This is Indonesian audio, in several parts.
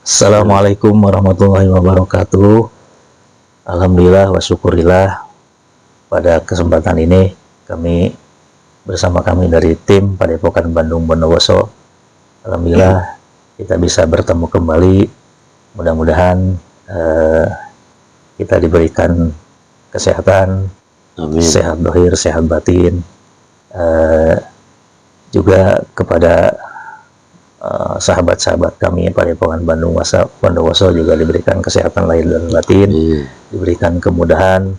Assalamualaikum warahmatullahi wabarakatuh. Alhamdulillah wa syukurillah, pada kesempatan ini kami dari tim Padepokan Bandung Bondowoso, alhamdulillah kita bisa bertemu kembali. Mudah-mudahan kita diberikan kesehatan, Amin. sehat dohir, sehat batin, juga kepada sahabat-sahabat kami Padepokan Bandung Bondowoso juga diberikan kesehatan lahir dan batin, diberikan kemudahan,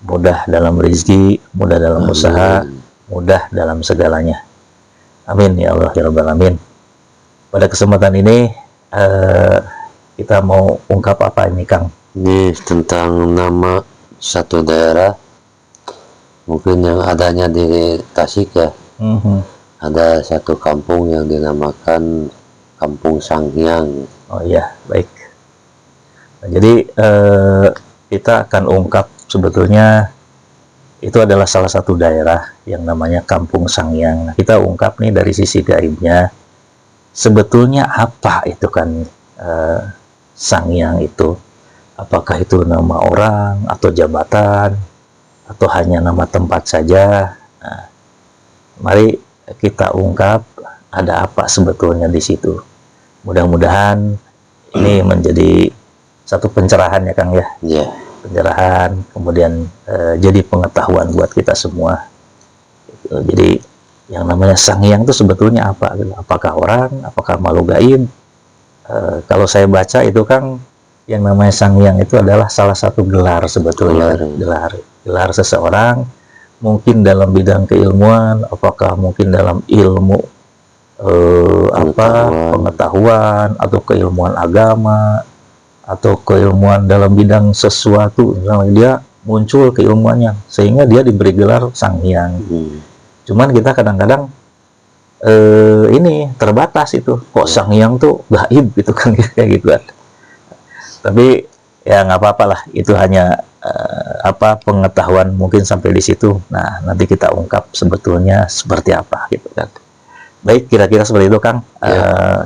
mudah dalam rezeki, mudah dalam usaha, mudah dalam segalanya. Amin ya Allah ya Rabbal Alamin. Pada kesempatan ini kita mau ungkap apa ini, Kang? Ini tentang nama satu daerah, mungkin yang adanya di Tasik ya. Ada satu kampung yang dinamakan Kampung Sanghyang. Oh iya, baik. Nah, jadi kita akan ungkap sebetulnya itu adalah salah satu daerah yang namanya Kampung Sanghyang. Nah, kita ungkap nih dari sisi gaibnya, sebetulnya apa itu kan Sanghyang itu? Apakah itu nama orang atau jabatan atau hanya nama tempat saja? Nah, mari kita ungkap ada apa sebetulnya di situ. Mudah-mudahan ini menjadi satu pencerahan ya, Kang ya. Yeah. Pencerahan, kemudian jadi pengetahuan buat kita semua. Jadi yang namanya Sanghyang itu sebetulnya apa? Apakah orang? Apakah makhluk gaib? Kalau saya baca itu, Kang, yang namanya Sanghyang itu adalah salah satu gelar sebetulnya. Gelar seseorang, mungkin dalam bidang keilmuan, apakah mungkin dalam ilmu pengetahuan atau keilmuan agama atau keilmuan dalam bidang sesuatu, misalnya dia muncul keilmuannya sehingga dia diberi gelar Sanghyang. Cuman kita kadang-kadang ini terbatas itu, kok Sanghyang tuh gaib gitu kan, kayak gitu kan. Tapi ya nggak apa-apa lah, itu hanya pengetahuan mungkin sampai di situ. Nah, nanti kita ungkap sebetulnya seperti apa gitu kan. Baik, kira-kira seperti itu, Kang.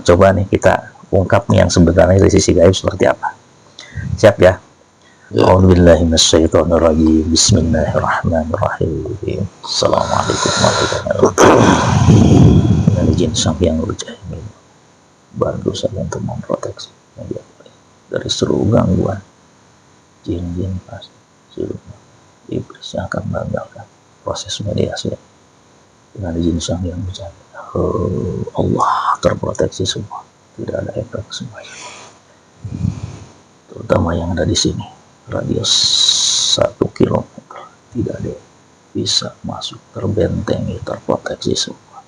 Coba nih kita ungkap nih yang sebenarnya dari sisi gaib seperti apa. Siap ya? A'udzubillahi minasyaitonirrajim. Bismillahirrahmanirrahim. Assalamualaikum warahmatullahi wabarakatuh. Dari jin Sanghyang Rujaimin, bantu saya untuk memproteksi dari seluruh gangguan jin-jin pasti siluman iblis yang akan menggagalkan proses mediasi dengan jin Sanghyang Rujaimin. Allah terproteksi semua, tidak ada efek semuanya, terutama yang ada di sini radius 1 kilometer, tidak ada yang bisa masuk, terbentengi, terproteksi semua.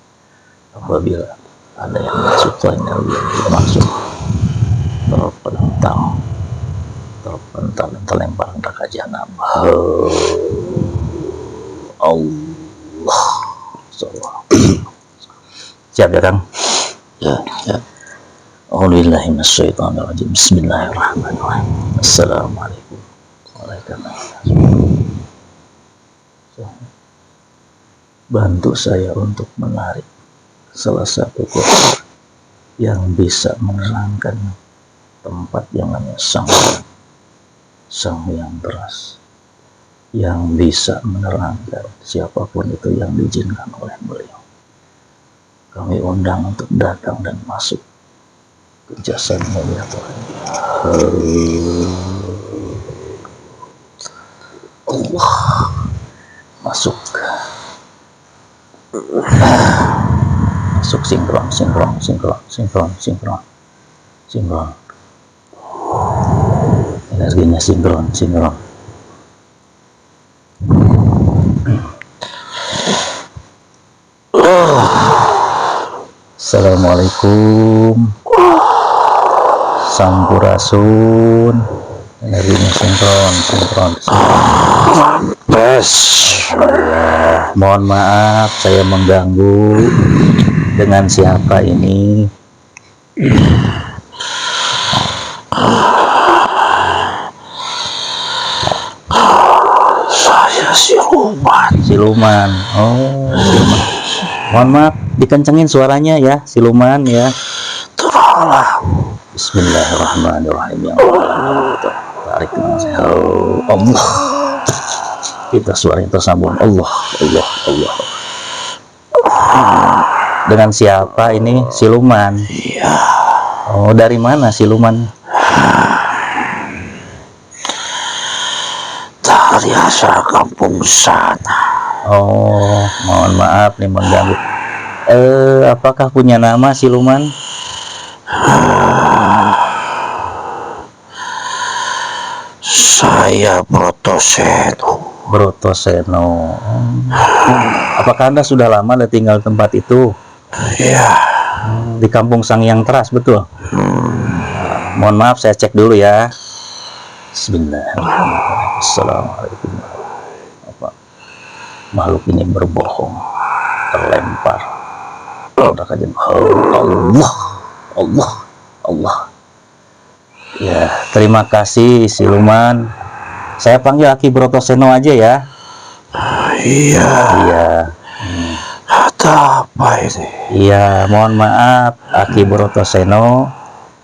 Apabila ada yang masuk, energi yang masuk terpental dan terlempar neraka jahanam. Allah. Siap ya, Kang? Ya. A'udzubillahi minasyaitonirrajim. Bismillahirrahmanirrahim. Assalamualaikum warahmatullahi wabarakatuh. Bantu saya untuk menarik salah satu kotak yang bisa menerangkan tempat yang namanya Sanghyang beras, yang bisa menerangkan siapapun itu yang diizinkan oleh beliau. Kami undang untuk datang dan masuk ke jasad mulia Tuhan. Allah, masuk sinkron. Energinya sinkron. Assalamualaikum. Sampurasun. Energinya sinkron. Mohon maaf saya mengganggu. Dengan siapa ini? Saya siluman. Oh, siluman. Mohon maaf, dikencengin suaranya ya, siluman ya. Tolonglah, Bismillahirrahmanirrahim. Ya Allah, tarik nafas. Allah. Kita suara yang tersambung. Allah, Allah, Allah. Dengan siapa ini? Siluman. Iya. Oh, dari mana siluman? Dari asal kampung sana. Oh, mohon maaf nih mengganggu. Apakah punya nama siluman? Saya Brotoseno. Brotoseno. Apakah Anda sudah lama tinggal di tempat itu? Iya. Di Kampung Sangyang Teras, betul? Mohon maaf, saya cek dulu ya. Bismillahirrahmanirrahim. Assalamualaikum. Apa? Makhluk ini berbohong, terlempar. Allah, Allah, Allah. Ya, terima kasih siluman. Saya panggil Aki Brotoseno aja ya. Iya. Iya. Ada apa ini? Iya, mohon maaf Aki Brotoseno.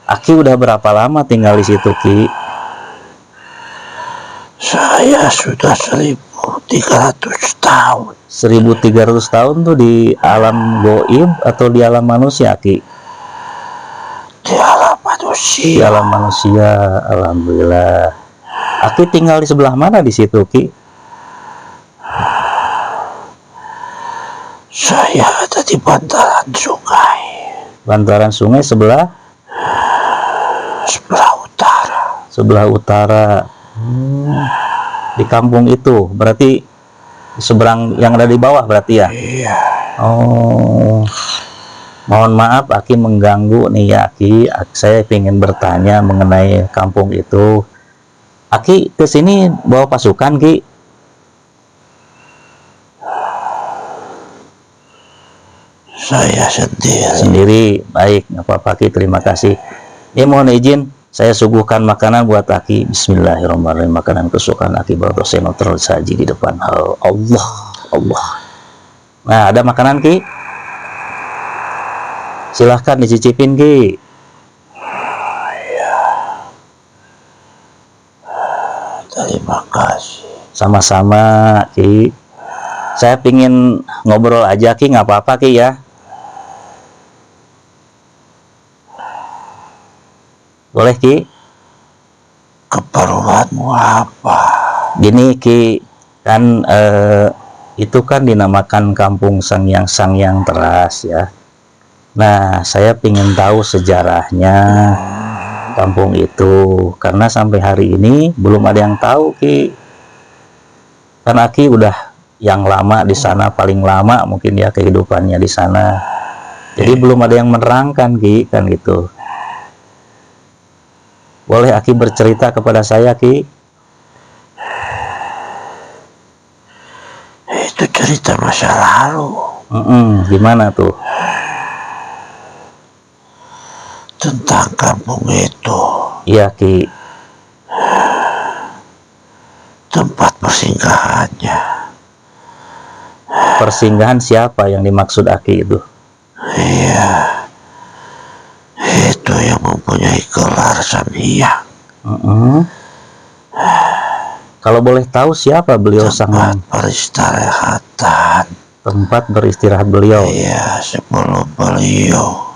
Aki udah berapa lama tinggal di situ, Ki? Saya sudah 1300 tahun. 1300 tahun tuh di alam goib atau di alam manusia, Ki? Di alam Di manusia. alam manusia, alhamdulillah. Aki tinggal di sebelah mana di situ, Ki? Saya ada di bantaran sungai. Bantaran sungai sebelah Utara. sebelah utara. Di kampung itu, berarti seberang yang ada di bawah berarti ya? Iya. Oh, mohon maaf Aki mengganggu nih ya Aki. Saya ingin bertanya mengenai kampung itu. Aki kesini bawa pasukan, Ki? Saya sendiri. Sendiri. Baik, nggak apa-apa Ki, terima kasih. Ya mohon izin, saya suguhkan makanan buat Aki. Bismillahirrahmanirrahim. Makanan kesukaan Aki Brotoseno tersaji di depan Allah, Allah. Nah, ada makanan, Ki? Silahkan dicicipin, Ki. Terima kasih. Sama-sama, Ki. Saya pingin ngobrol aja, Ki. Nggak apa-apa, Ki ya? Boleh, Ki? Keperluanmu apa? Gini, Ki. Kan itu kan dinamakan Kampung Sangyang Teras ya. Nah, saya pingin tahu sejarahnya kampung itu, karena sampai hari ini belum ada yang tahu, Ki. Karena Ki udah yang lama di sana, paling lama mungkin ya kehidupannya di sana. Jadi belum ada yang menerangkan, Ki, kan gitu. Boleh Aki bercerita kepada saya, Ki? Itu cerita masa lalu. Gimana tuh? Tentang kampung itu. Iya, Ki. Tempat persinggahannya. Persinggahan siapa yang dimaksud Aki itu? Iya. Itu yang mempunyai gelar Sangyang. Kalau boleh tahu siapa beliau Tempat peristirahatan. tempat beristirahat beliau? Iya, sebelum beliau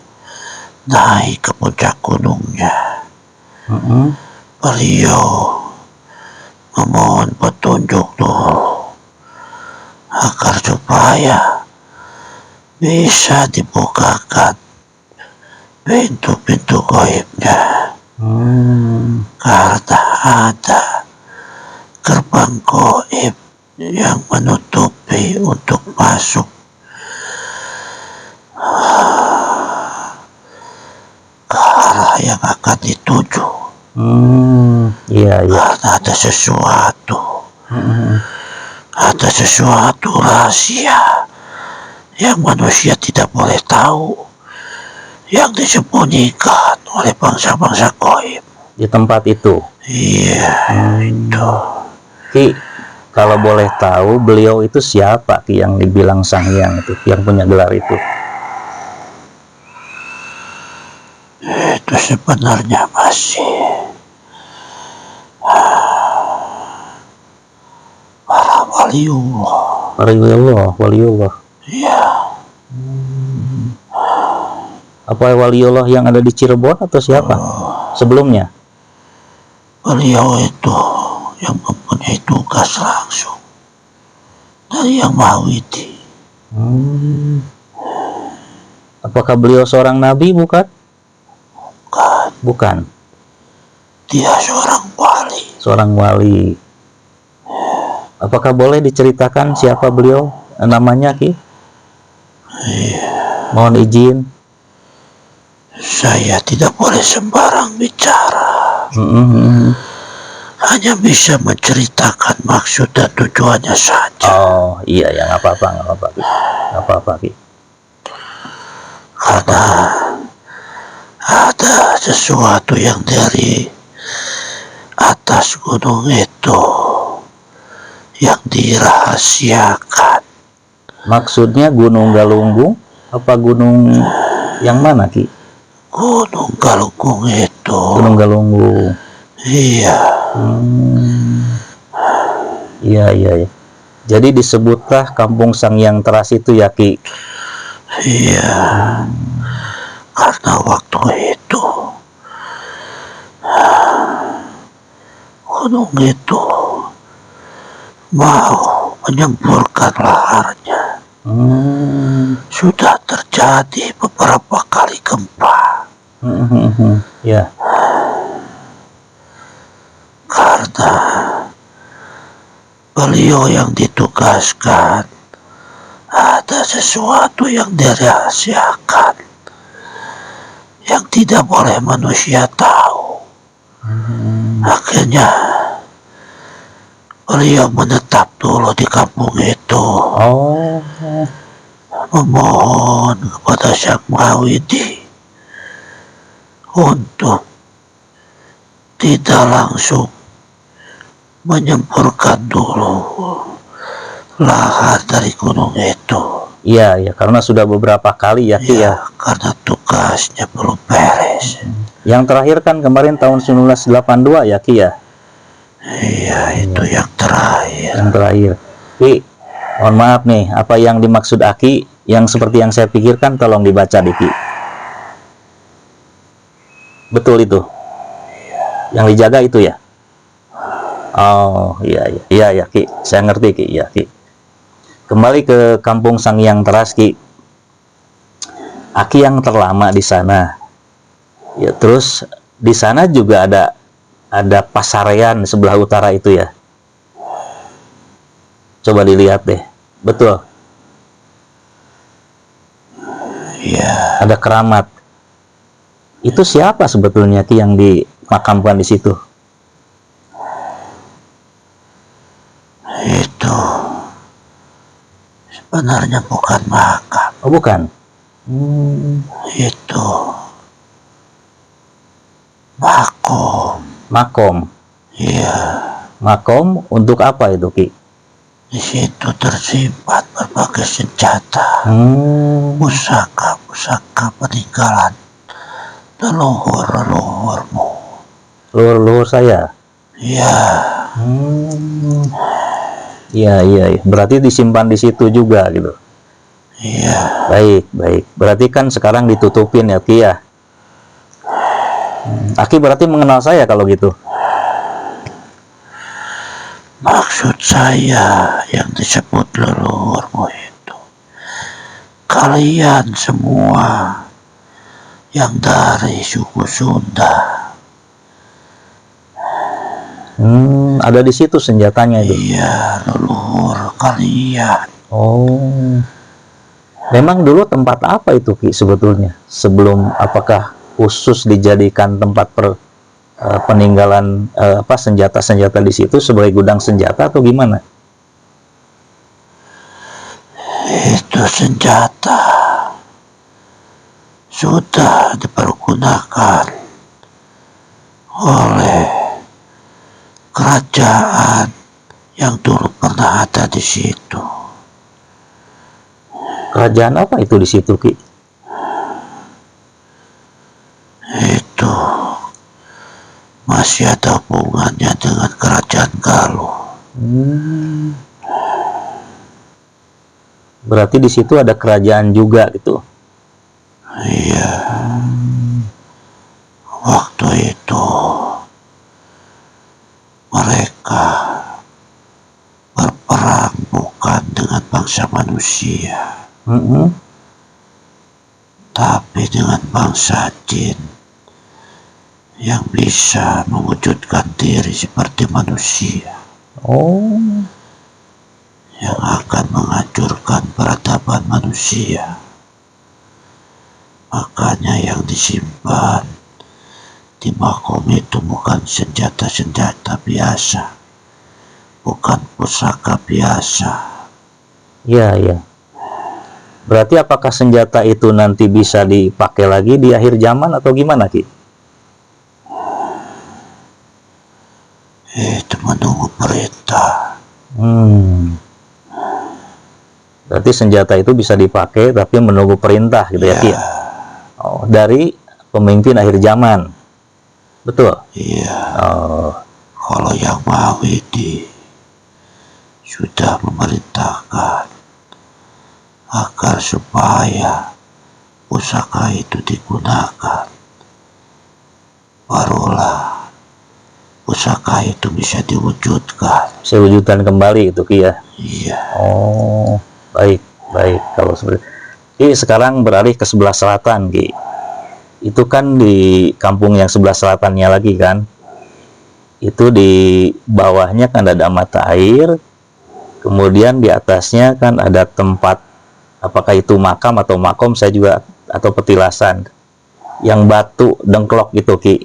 naik ke puncak gunungnya. Beliau memohon petunjuk dulu agar supaya bisa dibukakan pintu-pintu gaibnya, karena ada gerbang gaib yang menutupi untuk masuk ke arah yang akan dituju. Iya. Karena ada sesuatu rahasia yang manusia tidak boleh tahu, yang disembunyikan oleh bangsa-bangsa gaib Di tempat itu. Iya, itu. Ki, kalau boleh tahu beliau itu siapa, Ki, yang dibilang Sangyang itu, yang punya gelar itu? Itu itu sebenarnya masih para waliullah. Waliullah. Ya, Apa waliullah yang ada di Cirebon atau siapa sebelumnya? beliau itu yang mempunyai tugas langsung dari Yang Maha Widi. Apakah beliau seorang nabi? Bukan. Bukan. Dia seorang wali. Seorang wali. Apakah boleh diceritakan siapa beliau, namanya, Ki? Mohon izin. Saya tidak boleh sembarang bicara. Hanya bisa menceritakan maksud dan tujuannya saja. Oh iya ya, nggak apa-apa, Ki. Nggak apa-apa, Ki. Karena ada sesuatu yang dari atas gunung itu yang dirahasiakan. Maksudnya Gunung Galunggung apa gunung yang mana, Ki? Gunung Galunggung itu. Gunung Galunggung. Iya. Iya. Jadi disebutlah Kampung Sanghyang Teras itu ya, Ki? Iya. Karena waktu itu gunung itu mau menyemburkan laharnya. Sudah terjadi beberapa kali gempa. Ya. Karena beliau yang ditugaskan ada sesuatu yang dirahasiakan yang tidak boleh manusia tahu. Akhirnya beliau menetap dulu di kampung itu. Memohon kepada Sang Maha Widi untuk tidak langsung menyemburkan dulu lahar dari gunung itu. Iya, karena sudah beberapa kali ya, Ki, ya. Karena tugasnya belum beres. Yang terakhir kan kemarin tahun 1982 ya, Ki, ya. Iya, itu yang terakhir. Yang terakhir. Ki, mohon maaf nih, apa yang dimaksud Aki yang seperti yang saya pikirkan tolong dibaca, Ki. Betul itu? Yang dijaga itu ya? Oh, iya, Ki. Saya ngerti, Ki. Iya, Ki. Kembali ke Kampung Sanghyang Teras, Ki. Aki yang terlama di sana. Ya, terus di sana juga ada pasarean sebelah utara itu ya. Coba dilihat deh. Betul. Iya. Ada keramat. Itu siapa sebetulnya, Ki, yang dimakamkan di situ? Itu sebenarnya bukan makam. Oh, bukan. Itu makom. Makom. Iya. Makom untuk apa itu, Ki? Di situ tersimpan berbagai senjata, pusaka peninggalan leluhur-leluhurmu. Leluhur saya. Iya. Iya. Berarti disimpan di situ juga gitu. Iya. Baik. Berarti kan sekarang ditutupin ya, Ki, ya. Aki berarti mengenal saya kalau gitu. Maksud saya yang disebut leluhurmu itu, kalian semua yang dari suku Sunda. Ada di situ senjatanya itu. Iya, leluhur kalian. Oh. Memang dulu tempat apa itu, Ki, sebetulnya? Sebelum apakah khusus dijadikan tempat peninggalan senjata-senjata di situ sebagai gudang senjata atau gimana? Itu senjata sudah dipergunakan oleh kerajaan yang dulu pernah ada di situ. Kerajaan apa itu di situ, Ki? Itu masih ada hubungannya dengan kerajaan Galuh. Berarti di situ ada kerajaan juga gitu. Iya. Waktu itu mereka berperang bukan dengan bangsa manusia, tapi dengan bangsa jin yang bisa mewujudkan diri seperti manusia, yang akan menghancurkan peradaban manusia. Makanya yang disimpan di makom itu bukan senjata-senjata biasa, bukan pusaka biasa. Iya, iya. Berarti apakah senjata itu nanti bisa dipakai lagi di akhir zaman atau gimana, Ki? Itu menunggu perintah. Berarti senjata itu bisa dipakai tapi menunggu perintah gitu ya, Ki? Oh, dari pemimpin akhir zaman. Betul? Iya. Oh. Kalau yang Mahwidi sudah memerintahkan agar supaya pusaka itu digunakan, barulah pusaka itu bisa diwujudkan. Bisa wujudkan kembali itu, Ki ya? Iya. Oh, baik, baik. Kalau seperti Ki, sekarang beralih ke sebelah selatan, Ki. Itu kan di kampung yang sebelah selatannya lagi kan, itu di bawahnya kan ada mata air, kemudian di atasnya kan ada tempat, apakah itu makam atau makom, saya juga, atau petilasan yang batu dengklok gitu, Ki.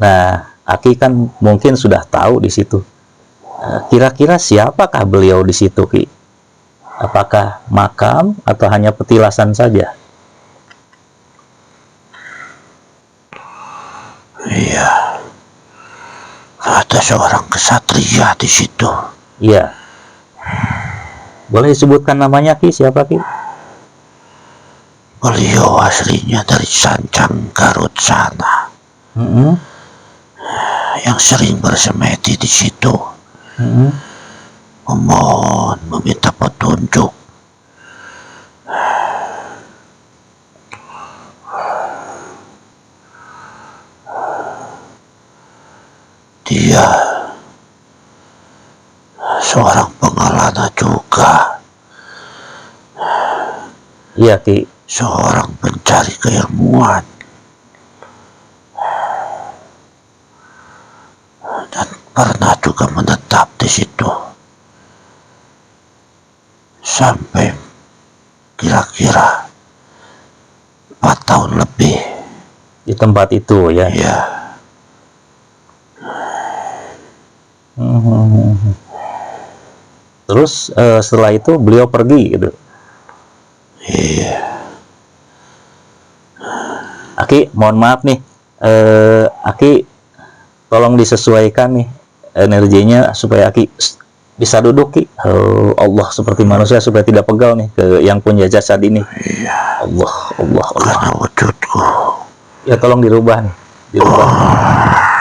Nah, Aki kan mungkin sudah tahu di situ. Kira-kira siapakah beliau di situ, Ki? Apakah makam atau hanya petilasan saja? Iya. Ada seorang kesatria di situ. Iya. Boleh disebutkan namanya, Ki? Siapa, Ki? Beliau aslinya dari Sanjang Garut sana, yang sering bersemedi di situ, memohon, meminta petunjuk. Dia seorang pengelana juga. Iya, Ki. Seorang pencari keilmuan. Dan pernah juga menetap di situ sampai kira-kira 4 tahun lebih. Di tempat itu ya. Ya. Terus setelah itu beliau pergi gitu. Iya. Aki, mohon maaf nih, Aki tolong disesuaikan nih energinya supaya Aki bisa duduk, Ki. Allah seperti manusia supaya tidak pegal nih ke yang punya jasad ini. Iya. Allah, Allah, Allah. Karena wujudku. Ya tolong dirubah nih, dirubah.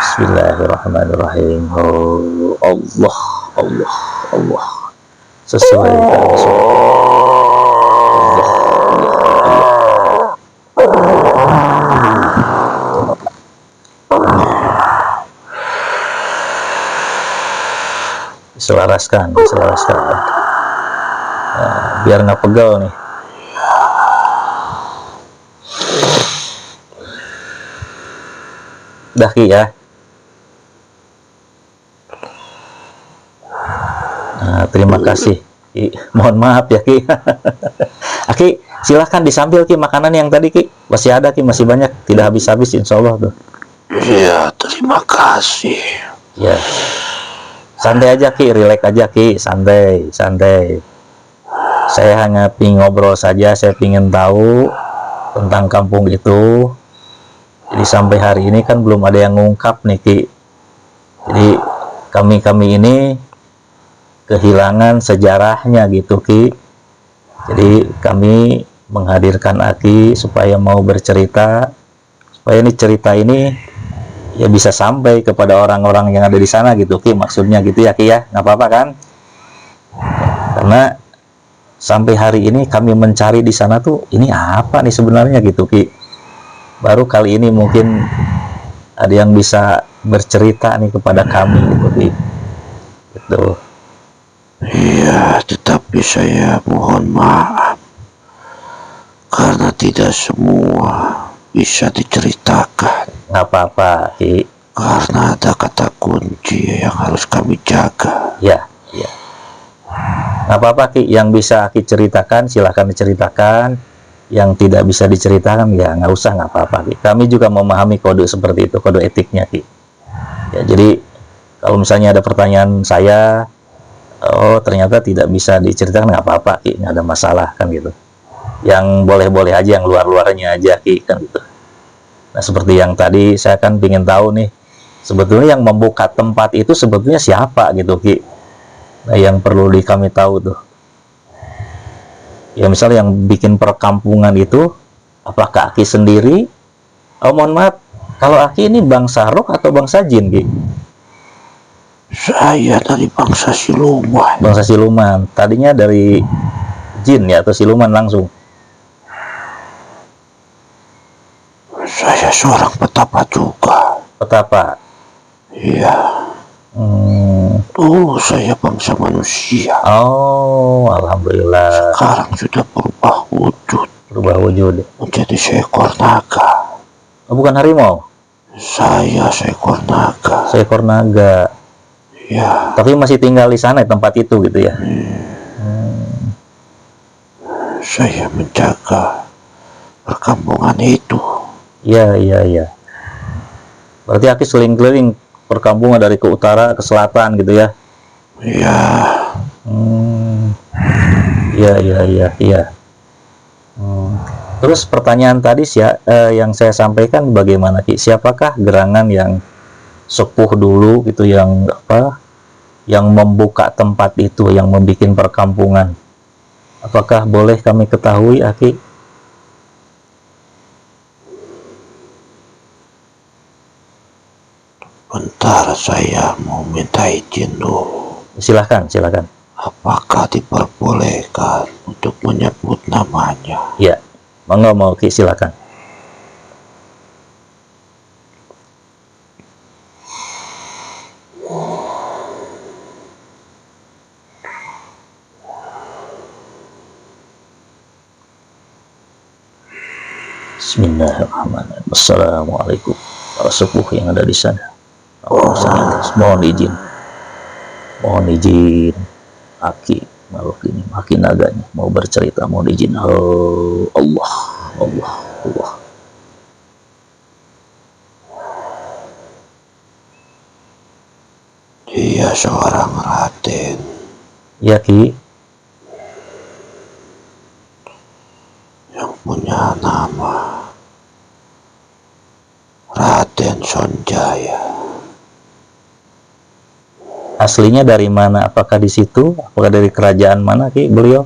Bismillahirrahmanirrahim. Allah, Allah, Allah. Sesuaikan, diselaraskan, diselaraskan. Nah, biar nggak pegal nih. Udah, Ki ya. Nah, terima kasih, Ki. Mohon maaf ya, Ki. Aki, silahkan disambil, Ki, makanan yang tadi, Ki. Masih ada, Ki, masih banyak, tidak habis-habis insya Allah tuh. Iya, terima kasih. Ya. Santai aja, Ki, relax aja, Ki, santai, santai. Saya hanya pingin ngobrol saja, saya pingin tahu tentang kampung itu. Jadi sampai hari ini kan belum ada yang ngungkap nih, Ki. Jadi kami ini kehilangan sejarahnya gitu, Ki. Jadi kami menghadirkan Aki supaya mau bercerita, supaya ini cerita ini ya bisa sampai kepada orang-orang yang ada di sana gitu Ki, maksudnya gitu ya Ki ya, nggak apa-apa kan? Karena sampai hari ini kami mencari di sana tuh ini apa nih sebenarnya gitu Ki. Baru kali ini mungkin ada yang bisa bercerita nih kepada kami gitu Ki. Gitu. Iya, tetapi saya mohon maaf karena tidak semua bisa diceritakan. Nggak apa-apa Ki. Karena ada kata kunci yang harus kami jaga. Ya, ya. Nggak apa-apa Ki, yang bisa Ki ceritakan silahkan diceritakan, yang tidak bisa diceritakan ya nggak usah, nggak apa-apa Ki. Kami juga memahami kode seperti itu, kode etiknya Ki. Ya, jadi kalau misalnya ada pertanyaan saya, oh ternyata tidak bisa diceritakan, nggak apa-apa Ki, nggak ada masalah kan gitu. Yang boleh-boleh aja, yang luar-luarnya aja Ki kan gitu. Nah seperti yang tadi saya kan ingin tahu nih, sebetulnya yang membuka tempat itu sebetulnya siapa gitu Ki. Nah yang perlu kami tahu tuh, ya misalnya yang bikin perkampungan itu apakah Aki sendiri? Oh mohon maaf, kalau Aki ini bangsa roh atau bangsa jin Ki? Saya dari bangsa siluman. Bangsa siluman. Tadinya dari jin ya atau siluman langsung? Saya seorang petapa juga. Petapa. Iya. Dulu saya bangsa manusia. Oh, alhamdulillah. Sekarang sudah berubah wujud. Berubah wujud. Menjadi seekor naga. Oh, bukan harimau? Saya seekor naga. Seekor naga. Ya. Tapi masih tinggal di sana tempat itu gitu ya? Saya menjaga perkampungan itu. Iya, iya, iya. Berarti Aki keliling-keliling perkampungan dari ke utara ke selatan gitu ya? Iya. Iya, iya, iya, iya. Terus pertanyaan tadi yang saya sampaikan bagaimana Ki? Siapakah gerangan yang sepuh dulu gitu, yang apa? Yang membuka tempat itu, yang membuat perkampungan? Apakah boleh kami ketahui, Aki? Bentar, saya mau minta izin dulu. Silahkan, silahkan. Apakah diperbolehkan untuk menyebut namanya? Ya, monggo mau Ki, silahkan. Bismillahirrahmanirrahim. Assalamualaikum para sepuh yang ada di sana. Mohon izin. Mohon izin Aki makhluk ini, Aki naganya mau bercerita, mohon izin. Oh, Allah, Allah, Allah. Dia seorang raden. Ya Ki. Yang punya nama Raden Sonjaya. Aslinya dari mana? Apakah di situ? Apakah dari kerajaan mana Ki beliau?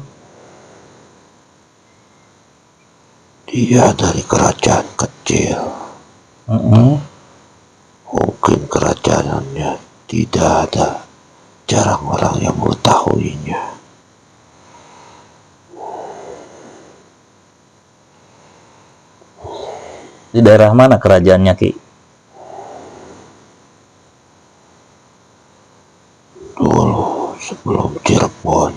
Dia dari kerajaan kecil. Mungkin kerajaannya tidak ada, jarang orang yang mengetahuinya. Di daerah mana kerajaannya Ki? Dulu sebelum Cirebon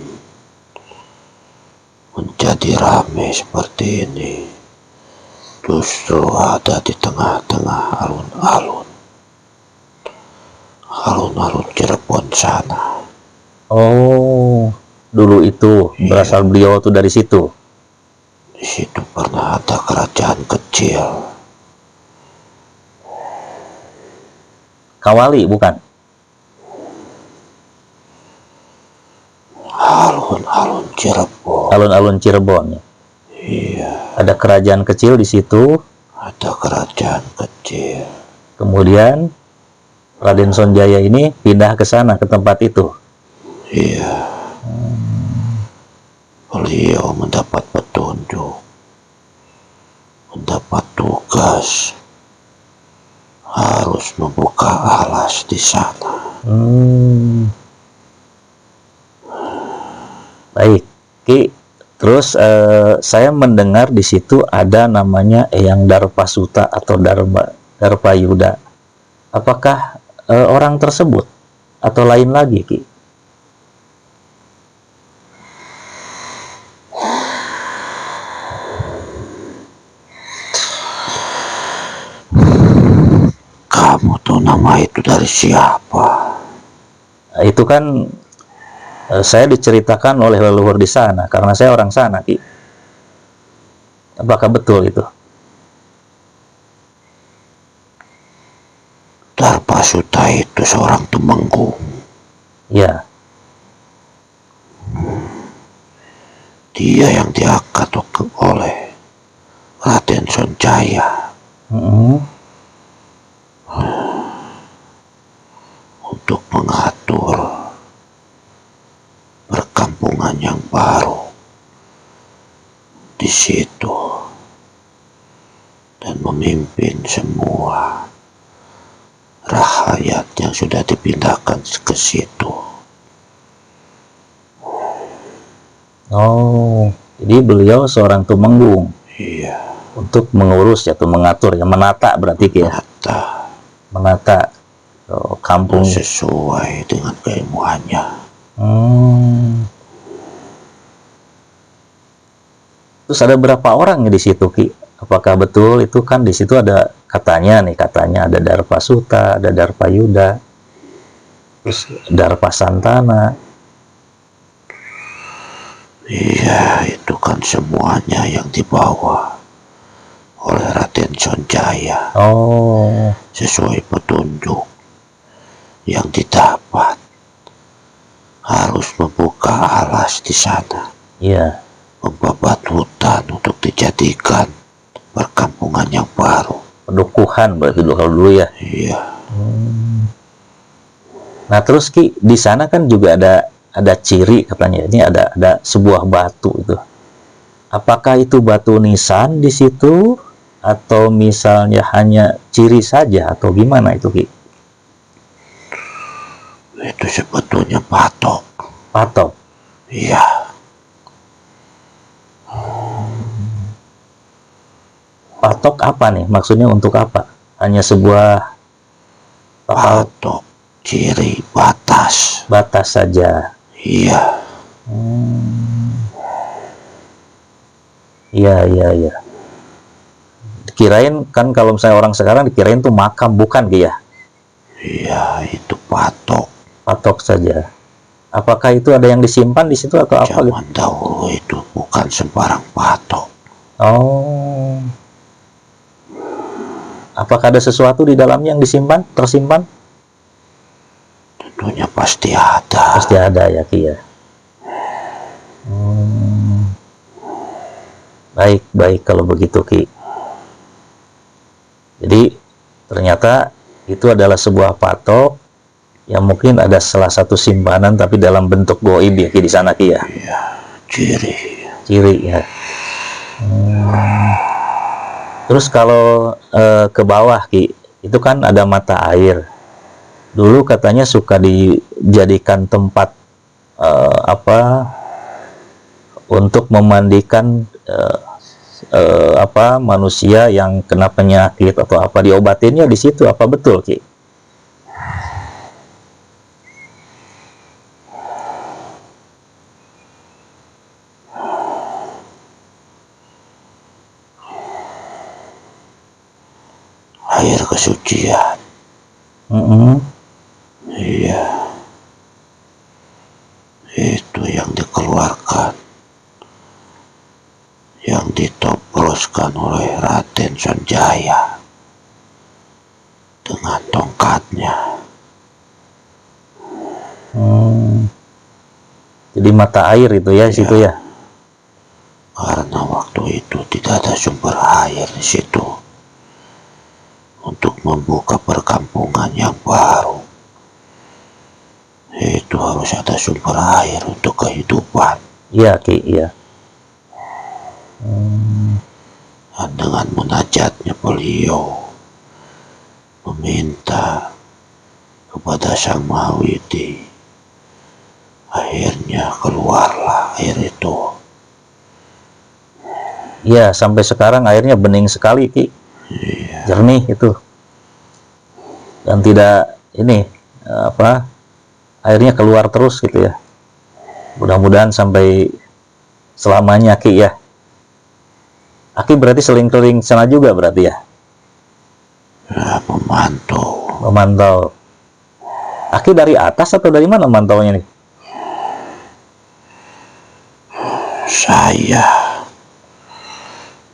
menjadi ramai seperti ini, justru ada di tengah-tengah alun-alun Cirebon sana. Oh, dulu itu berasal beliau tuh dari situ. Di situ pernah ada kerajaan kecil. Kawali bukan? Alun-alun Cirebon. Alun-alun Cirebon ya. Iya. Ada kerajaan kecil di situ. Ada kerajaan kecil. Kemudian Raden Sonjaya ini pindah ke sana, ke tempat itu. Iya. Beliau mendapat petunjuk, mendapat tugas harus harus membuka alas di sana. Baik, Ki. Terus saya mendengar di situ ada namanya Eyang Darpasuta atau Darpayuda. Apakah orang tersebut atau lain lagi, Ki? Kamu tahu nama itu dari siapa? Itu kan saya diceritakan oleh leluhur di sana karena saya orang sana, Ki. Apakah betul itu? Darpasuta itu seorang Tumenggung. Ya. Dia yang diangkat oleh Raden Sonjaya untuk mengatur perkampungan yang baru di situ dan memimpin semua rakyat yang sudah dipindahkan ke situ. Oh, jadi beliau seorang Tumenggung. Iya, Untuk mengurus atau mengatur, ya, menata berarti, Ki, ya. Menata kampung sesuai dengan keilmuannya. Terus ada berapa orang di situ, Ki? Apakah betul itu kan di situ ada katanya ada Darpasuta, ada Darpayuda, terus Darpasantana. Iya, itu kan semuanya yang dibawa oleh Raden Sonjaya. Oh, Sesuai petunjuk yang didapat, harus membuka alas di sana, iya. membabat hutan untuk dijadikan perkampungan yang baru. Pedukuhan berarti dulu ya. Iya. Nah, terus, Ki, di sana kan juga ada ciri katanya. Ini ada sebuah batu itu. Apakah itu batu nisan di situ atau misalnya hanya ciri saja atau gimana itu, Ki? Itu sebetulnya patok. Patok. Iya. Patok apa nih? Maksudnya untuk apa? Hanya sebuah patok, ciri, batas. Batas saja. Iya. Iya. Dikirain kan kalau misalnya orang sekarang dikirain tuh makam, bukan, Ki, ya? Iya, itu patok. Patok saja. Apakah itu ada yang disimpan di situ atau apa? Zaman dahulu itu bukan sembarang patok. Oh. Apakah ada sesuatu di dalamnya yang tersimpan? Tentunya pasti ada. Pasti ada ya, Ki, ya. Baik kalau begitu, Ki. Jadi ternyata itu adalah sebuah patok yang mungkin ada salah satu simpanan tapi dalam bentuk goib ya, Ki, di sana, Ki, ya. Iya, ciri ya. Terus kalau ke bawah, Ki, itu kan ada mata air. Dulu katanya suka dijadikan tempat untuk memandikan manusia yang kena penyakit atau apa, diobatinnya di situ. Apa betul, Ki? Air kesucian. Iya. Itu yang dikeluarkan, yang ditobroskan oleh Raden Sonjaya dengan tongkatnya. Jadi mata air itu ya, situ ya. Karena waktu itu tidak ada sumber air di situ untuk membuka perkampungan yang baru. Itu harus ada sumber air untuk kehidupan. Iya, Ki, iya. Dan dengan munajatnya beliau meminta kepada Sang Maha Widi. Akhirnya keluarlah air itu. Iya, sampai sekarang airnya bening sekali, Ki. Iya. Jernih itu. Dan tidak ini airnya keluar terus gitu ya. Mudah-mudahan sampai selamanya, Ki ya. Aki berarti seling-seling sana juga berarti ya? Ya, memantau. Memantau. Aki dari atas atau dari mana mantaunya nih? Saya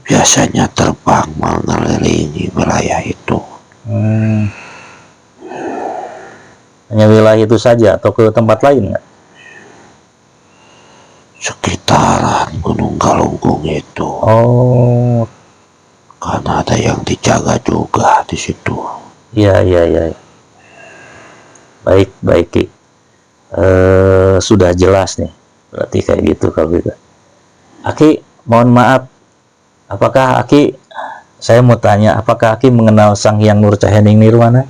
biasanya terbang mengelilingi wilayah itu. Hanya wilayah itu saja atau ke tempat lain nggak? Sekitaran Gunung Galunggung itu. Oh, Karena ada yang dijaga juga di situ. iya. Baik, Ki. Sudah jelas nih. Berarti kayak gitu kalau gitu. Aki, mohon maaf. Saya mau tanya, apakah Aki mengenal Sang Hyang Nur Cahyaning Nirwana?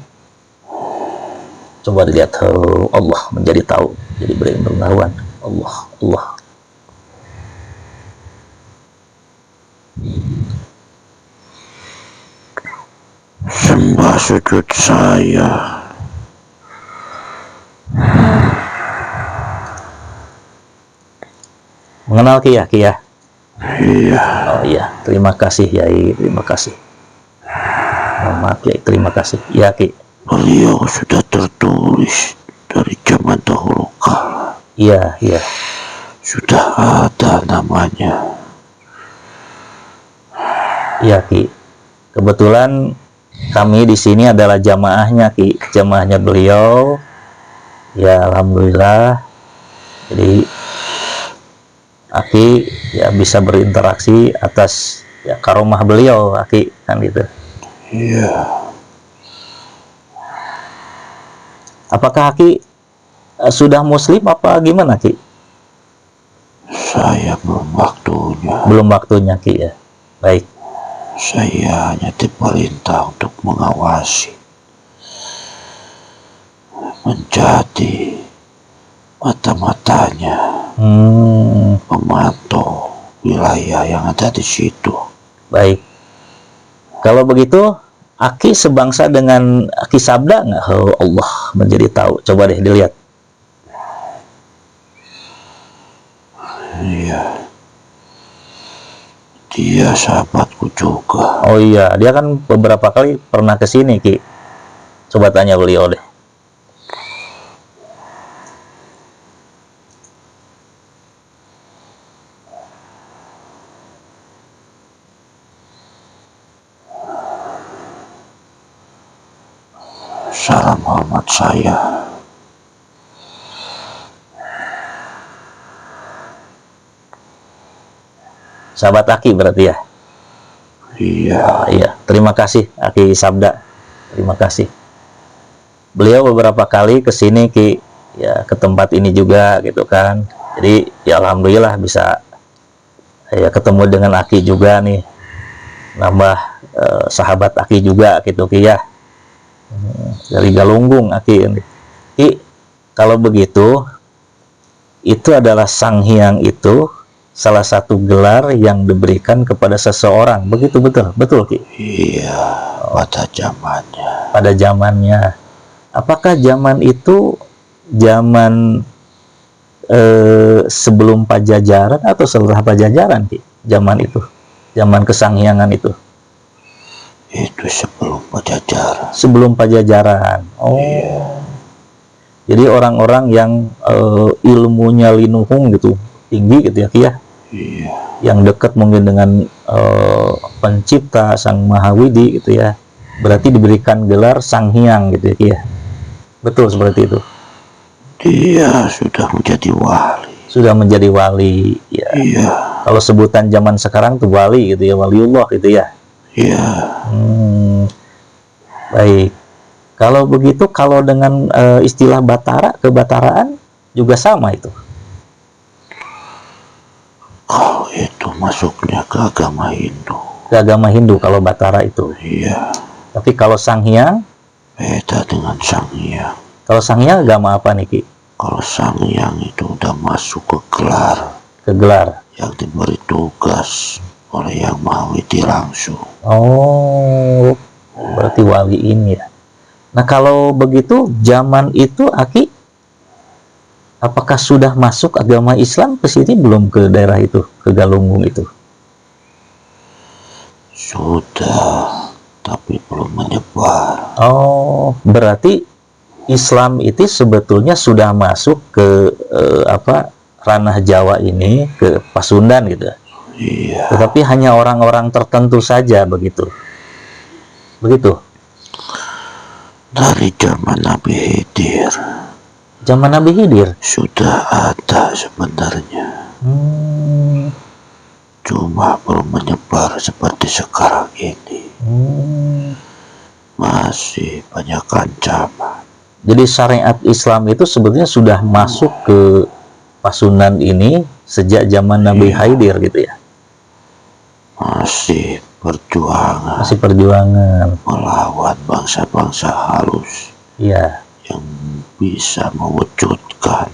Coba dilihat. Allah menjadi tahu. Jadi berpengetahuan. Allah. Sembah sujud saya. Mengenal Ki ya? Iya. Oh iya, terima kasih Yai, terima kasih. Maaf Yai, terima kasih. Ya Ki. Beliau sudah tertulis dari zaman dahulu kala. Iya. Sudah ada namanya. Iya Ki. Kebetulan kami di sini adalah jamaahnya Ki, jamaahnya beliau. Ya alhamdulillah. Jadi Aki ya bisa berinteraksi atas ya karomah beliau, Aki kan gitu. Iya. Apakah Aki sudah muslim apa gimana Ki? Saya belum waktunya. Belum waktunya Ki ya. Baik. Saya hanya diperintah untuk mengawasi, menjadi mata-matanya, memantau wilayah yang ada di situ. Baik. Kalau begitu, Aki sebangsa dengan Aki Sabda nggak? Oh, Allah menjadi tahu. Coba deh dilihat. Iya. Dia sahabatku juga. Oh iya, dia kan beberapa kali pernah ke sini Ki. Coba tanya beliau deh. Salam hormat saya. Sahabat Aki berarti ya? Iya. Iya, terima kasih Aki Sabda. Terima kasih. Beliau beberapa kali ke sini Ki, ya ke tempat ini juga gitu kan. Jadi ya alhamdulillah bisa ya ketemu dengan Aki juga nih. Nambah sahabat Aki juga gitu Ki ya. Dari Galunggung Aki ini. Ki, kalau begitu itu adalah Sang Hyang itu salah satu gelar yang diberikan kepada seseorang, begitu betul Ki? Iya, pada zamannya. Pada zamannya. Apakah zaman itu zaman sebelum Pajajaran atau setelah Pajajaran Ki? Zaman itu, zaman kesanghiangan itu. Itu sebelum Pajajaran. Sebelum Pajajaran. Oh. Iya. Jadi orang-orang yang ilmunya linuhung gitu, tinggi gitu ya Ki ya. Iya. Yang dekat mungkin dengan pencipta Sang Maha Widi gitu ya. Berarti diberikan gelar Sang Hyang gitu ya Ki ya. Betul seperti itu. Dia sudah menjadi wali. Sudah menjadi wali ya. Iya. Kalau sebutan zaman sekarang tuh wali gitu ya, waliullah gitu ya. Iya. Baik. Kalau begitu, kalau dengan istilah Batara, kebataraan juga sama itu. Kalau itu masuknya ke agama Hindu. Ke agama Hindu kalau Batara itu. Iya. Tapi kalau Sang Hyang beda dengan Sang Hyang. Kalau Sang Hyang agama apa nih Ki? Kalau Sang Hyang itu udah masuk ke gelar Ke gelar. yang diberi tugas oleh Yang Maha Widi langsung. Oh, berarti wali ini ya. Nah kalau begitu zaman itu Aki, apakah sudah masuk agama Islam ke sini belum, ke daerah itu, ke Galunggung itu? Sudah, tapi belum menyebar. Oh, berarti Islam itu sebetulnya sudah masuk ke ranah Jawa ini, ke Pasundan gitu. Iya, Tetapi hanya orang-orang tertentu saja begitu. Begitu. dari zaman Nabi Khidir Zaman Nabi Khidir. sudah ada sebenarnya, cuma belum menyebar seperti sekarang ini. Masih banyak ancaman. Jadi syariat Islam itu sebetulnya sudah masuk ke Pasundan ini sejak zaman Nabi Khidir gitu ya. Masih perjuangan Masih perjuangan. melawan bangsa-bangsa halus Iya. yang bisa mewujudkan.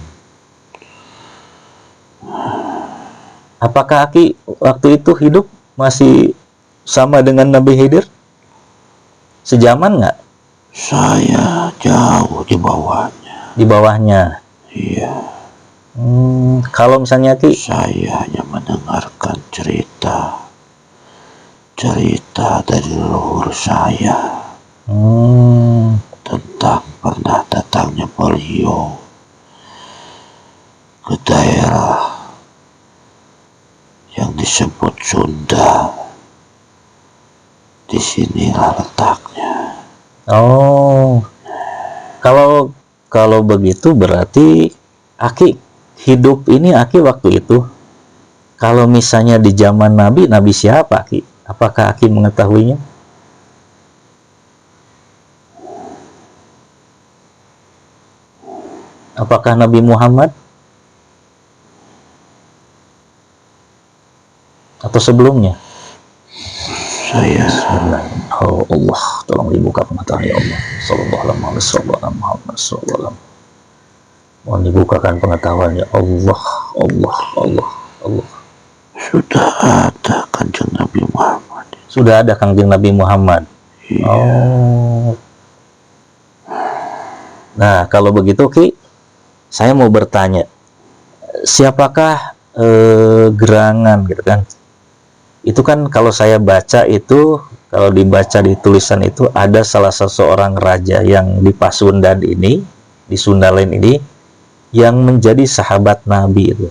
Apakah Aki waktu itu hidup masih sama dengan Nabi Khidir? Sejaman nggak? Saya jauh di bawahnya. Di bawahnya. Iya, Kalau misalnya Ki, saya hanya mendengarkan cerita dari leluhur saya tentang pernah datangnya beliau ke daerah yang disebut Sunda. Disinilah letaknya. oh, kalau begitu berarti Aki hidup ini, Aki waktu itu, kalau misalnya di zaman Nabi siapa Aki? Apakah Aki mengetahuinya? Apakah Nabi Muhammad? Atau sebelumnya? Saya Oh Allah, tolong dibuka pengetahuan ya Allah. Sallallahu alaihi wasallam. Mohon dibukakan pengetahuan ya Allah, Allah, Allah, Allah. sudah ada Kanjeng Nabi Muhammad. Sudah ada Kanjeng Nabi Muhammad. Iya. Oh. Nah, kalau begitu Ki, saya mau bertanya, siapakah gerangan gitu kan? Itu kan kalau saya baca itu, kalau dibaca di tulisan itu ada salah seorang raja yang di Pasundan ini, di Sundalen ini, yang menjadi sahabat Nabi itu.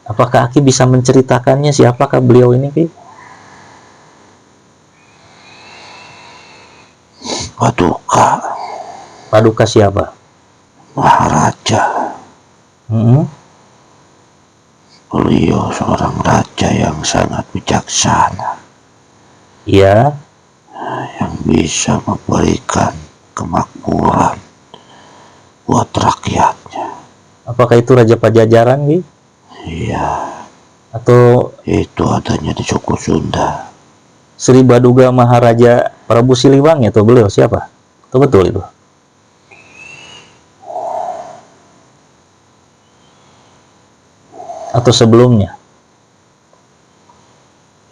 Apakah Aki bisa menceritakannya siapakah beliau ini Ki? Paduka Paduka siapa? Maharaja. Beliau seorang raja yang sangat bijaksana, Iya. yang bisa memberikan kemakmuran buat rakyatnya. Apakah itu Raja Pajajaran Ki? Iya, Atau itu adanya di suku Sunda. Sri Baduga Maharaja Prabu Siliwangi atau beliau siapa? Itu betul itu. Atau sebelumnya?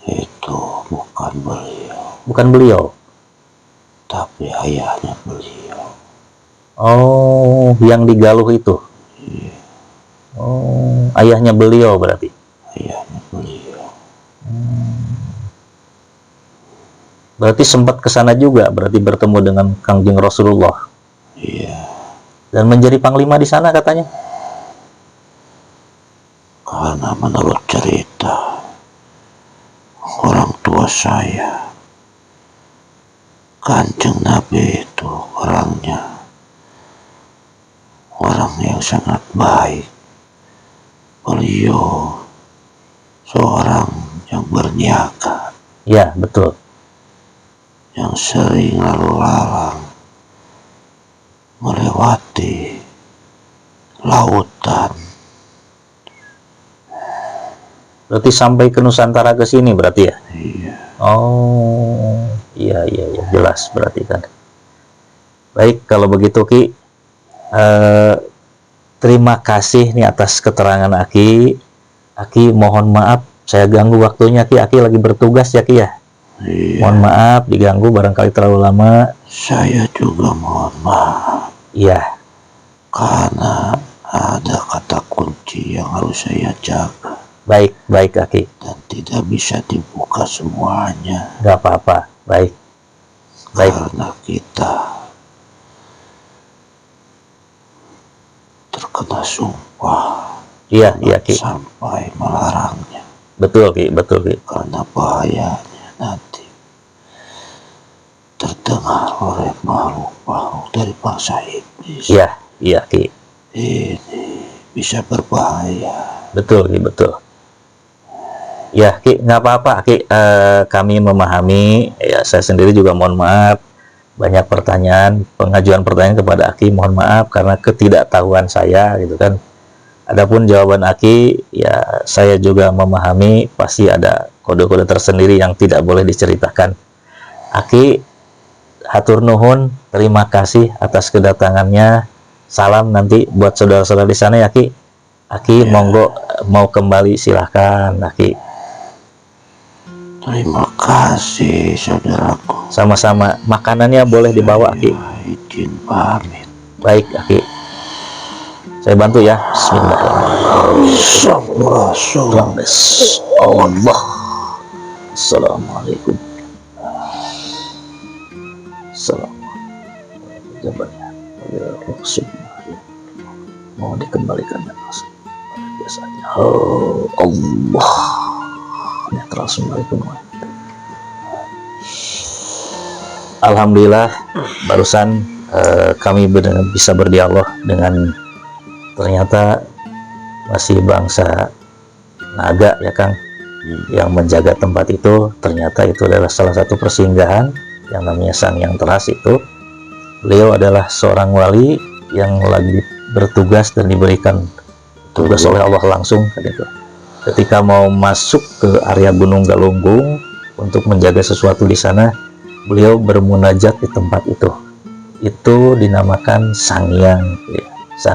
Itu bukan beliau, Bukan beliau. tapi ayahnya beliau. Oh, yang di Galuh itu. Oh, ayahnya beliau berarti. Ayahnya beliau. Berarti sempat ke sana juga, berarti bertemu dengan Kangjeng Rasulullah. Iya, Dan menjadi panglima di sana katanya. karena menurut cerita orang tua saya, Kanjeng Nabi itu orangnya orang yang sangat baik. Beliau seorang yang berniaga, Ya, betul. yang sering lalu lalang melewati lautan. Berarti sampai ke Nusantara ke sini berarti ya? Iya, Oh, iya, jelas berarti kan. Baik, kalau begitu Ki, terima kasih nih atas keterangan Aki. Aki mohon maaf saya ganggu waktunya Ki. Aki lagi bertugas ya Ki ya. Iya, Mohon maaf diganggu barangkali terlalu lama. saya juga mohon maaf Iya, karena ada kata kunci yang harus saya jaga baik Aki. dan tidak bisa dibuka semuanya Nggak apa-apa. Baik. karena kita terkena sumpah Iya Ki. sampai melarangnya Betul Ki. karena bahayanya nanti terdengar oleh makhluk-makhluk dari bangsa iblis. Iya Ki. Ini bisa berbahaya. Betul Ki. Ya Ki, nggak apa-apa Ki. Kami memahami. Ya, saya sendiri juga mohon maaf. Banyak pengajuan pertanyaan kepada Aki. Mohon maaf karena ketidaktahuan saya gitu kan. Adapun jawaban Aki, ya saya juga memahami pasti ada kode-kode tersendiri yang tidak boleh diceritakan. Aki, hatur nuhun, terima kasih atas kedatangannya. Salam nanti buat saudara-saudara di sana ya Ki. Aki, monggo mau kembali silahkan Aki. Terima kasih saudaraku. Sama-sama, makanannya boleh dibawa Aki. Izin pamit. Baik Aki. Saya bantu ya. Bismillahirrahmanirrahim. Allah. Assalamualaikum. Assalamualaikum. Mau dikembalikan biasanya. Oh Allah. Assalamualaikum. Alhamdulillah barusan kami bisa berdialog dengan ternyata masih bangsa naga ya Kang, yang menjaga tempat itu. Ternyata itu adalah salah satu persinggahan yang namanya Sang Hyang Teras itu. Beliau adalah seorang wali yang lagi bertugas dan diberikan tugas oleh Allah langsung gitu. Ketika mau masuk ke area Gunung Galunggung untuk menjaga sesuatu di sana, beliau bermunajat di tempat itu. Itu dinamakan Sang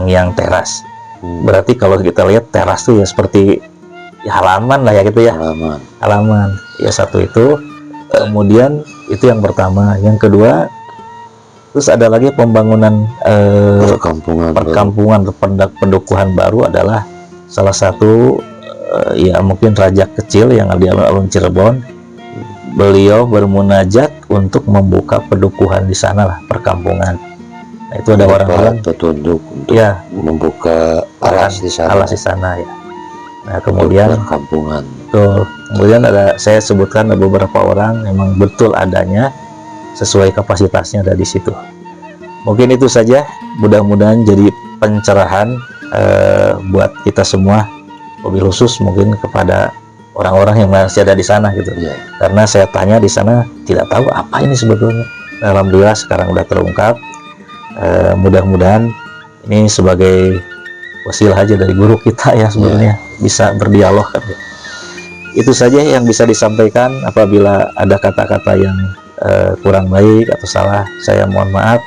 Hyang Teras. Berarti kalau kita lihat teras tuh ya seperti ya halaman lah ya gitu ya. Halaman. Ya satu itu. Kemudian itu yang pertama. Yang kedua, terus ada lagi pembangunan perkampungan pendukuhan baru adalah salah satu ya mungkin raja kecil yang di alun-alun Cirebon. Beliau bermunajat untuk membuka pedukuhan di sana lah, perkampungan. Nah, itu ada orang-orang petunjuk untuk ya membuka alas di sana ya. Nah kemudian perkampungan. Betul. Kemudian saya sebutkan ada beberapa orang memang betul adanya sesuai kapasitasnya ada di situ. Mungkin itu saja. Mudah-mudahan jadi pencerahan buat kita semua, mobil khusus mungkin kepada orang-orang yang masih ada di sana gitu. Karena saya tanya di sana tidak tahu apa ini sebetulnya. Alhamdulillah sekarang udah terungkap. Mudah-mudahan ini sebagai wasilah aja dari guru kita ya sebenarnya bisa berdialog kan. Itu saja yang bisa disampaikan. Apabila ada kata-kata yang kurang baik atau salah, saya mohon maaf.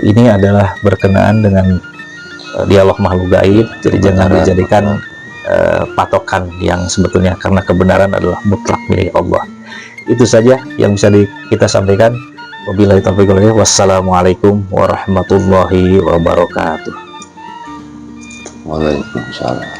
Ini adalah berkenaan dengan dialog makhluk gaib, jadi jangan dijadikan patokan yang sebetulnya, karena kebenaran adalah mutlak milik Allah. Itu saja yang bisa kita sampaikan. Wabillahi taufiq wal hidayah. Wassalamualaikum warahmatullahi wabarakatuh. Waalaikumsalam.